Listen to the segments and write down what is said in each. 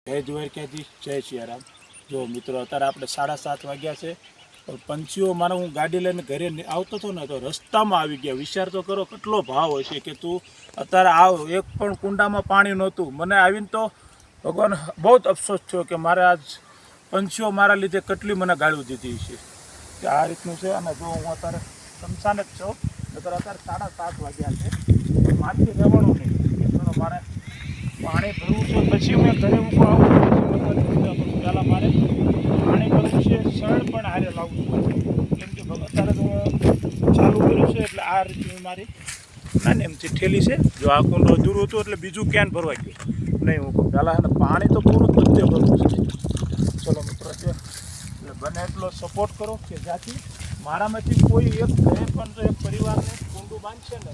જય દ્વારકાધીશ, જય સિયારામ। જો મિત્રો, અત્યારે આપણે 7:30 વાગ્યા છે। પંછીઓ મારે હું ગાડી લઈને ઘરે આવતો હતો ને તો રસ્તામાં આવી ગયા। વિચાર તો કરો કેટલો ભાવ હશે કે તું અત્યારે આવ, એક પણ કુંડામાં પાણી નહોતું। મને આવીને તો ભગવાન બહુ જ અફસોસ થયો કે મારે આજ પંછીઓ મારા લીધે કેટલી મને ગાળું દીધી છે કે આ રીતનું છે। અને જો હું અત્યારે શમશાન જ છું, અત્યારે 7:30 વાગ્યા છે, મારથી રહેવાનું નહીં। મારે પાણી ભરવું છે, પછી મેં ઘરે ઊભો આવું પહેલાં મારે પાણી ભરવું છે, શણ પણ હારે લાવવું છે, કેમ કે અત્યારે તો ચાલુ કર્યું છે એટલે આ રીતની મારી નાની એમથી ઠેલી છે। જો આ કુંડ અધૂરું હતું એટલે બીજું ક્યાંય ભરવા ગયું નહીં। હું પહેલાં પાણી તો પૂરું બધે ભરવું છે। ચલો મિત્રો, છે એટલે બને એટલો સપોર્ટ કરો કે જ્યાંથી મારામાંથી કોઈ એક ઘરે પણ જો એક પરિવારને કુંડું બાંધશે ને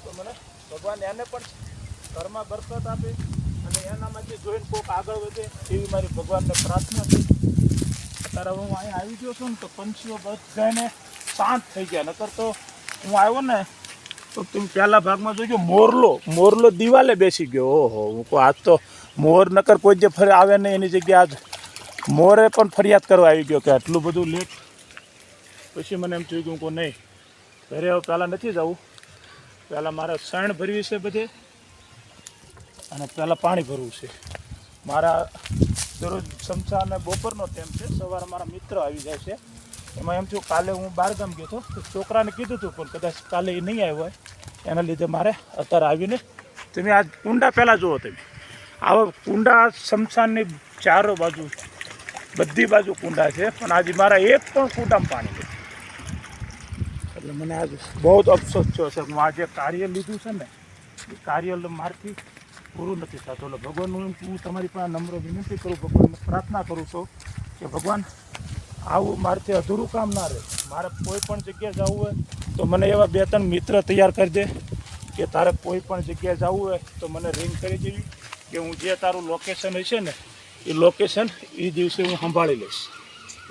તો મને ભગવાન એને પણ ઘરમાં બરકત આપે અને એનામાંથી જોઈને કોઈક આગળ વધે એવી મારી ભગવાનને પ્રાર્થના છે। અત્યારે હું અહીંયા આવી ગયો છું ને તો પંછીઓ બધાને શાંત થઈ ગયા। નકર તો હું આવ્યો ને તો તમે પહેલા ભાગમાં જોજો, મોરલો દિવાલે બેસી ગયો। ઓહો, હું કહું આજ તો મોર નકર કોઈ જે ફરે આવે નહીં એની જગ્યાએ આજ મોરે પણ ફરિયાદ કરવા આવી ગયો કે આટલું બધું લેટ। પછી મને એમ થયું કે હું કહું નહીં, ઘરે હવે પહેલાં નથી જવું, પહેલાં મારે શણ ભરવી છે બધે અને પહેલાં પાણી ભરવું છે। મારા દરરોજ સમસા અને બપોરનો ટાઈમ છે, સવારે મારા મિત્ર આવી જાય છે। એમાં એમ થયું કાલે હું બહારગામ ગયો હતો તો છોકરાને કીધું હતું પણ કદાચ કાલે એ નહીં આવ્યો હોય, એના લીધે મારે અત્યારે આવીને તમે આ કુંડા પહેલાં જુઓ, તમે આવા કુંડા શમશાનની ચારો બાજુ બધી બાજુ કુંડા છે, પણ આજે મારા એક પણ કુંડામાં પાણી નથી। એટલે મને આજ બહુ જ અફસોસ થયો છે। હું આ જે કાર્ય લીધું છે ને એ કાર્ય મારથી પૂરું નથી થતું। એટલે ભગવાનનું હું તમારી પાસે નમ્ર વિનંતી કરું, ભગવાનને પ્રાર્થના કરું છું કે ભગવાન આવું મારથી અધૂરું કામ ના રહે। મારે કોઈ પણ જગ્યાએ જવું હોય તો મને એવા 2-3 મિત્ર તૈયાર કરી દે કે તારે કોઈ પણ જગ્યાએ જવું હોય તો મને રિંગ કરી દેવી કે હું જે તારું લોકેશન હશે ને એ લોકેશન એ દિવસે હું સંભાળી લઈશ।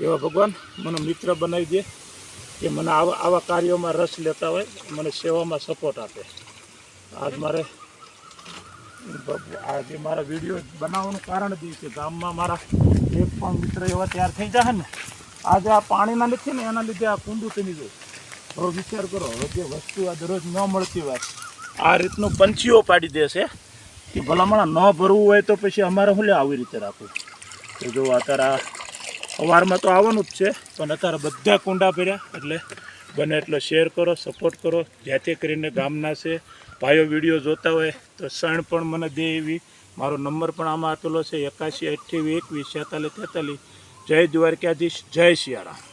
એવા ભગવાન મને મિત્ર બનાવી દે કે મને આવા કાર્યોમાં રસ લેતા હોય, મને સેવામાં સપોર્ટ આપે। આજ મારે આજે મારા વિડીયો બનાવવાનું કારણ બી છે, ગામમાં મારા એક પણ મિત્ર એવા તૈયાર થઈ જાય ને આજે આ પાણીના નથી ને એના લીધે આ કુંડું તેની જો હવે વિચાર કરો, હવે જે વસ્તુ આ દરરોજ ન મળતી હોય આ રીતનું પંછીઓ પાડી દેશે કે ભલામણ ન ભરવું હોય તો પછી અમારે શું લે આવી રીતે રાખવું। તો જો અત્યારે સવારમાં તો આવવાનું જ છે, પણ અત્યારે બધા કુંડા ભર્યા। એટલે બને એટલો શેર કરો, સપોર્ટ કરો, જેથી કરીને ગામના છે ભાઈઓ વિડીયો જોતા હોય તો શણ પણ મને દે એવી મારો નંબર પણ આમાં આપેલો છે 81 28 21 46 43। જય દ્વારકાધીશ, જય સિયારામ।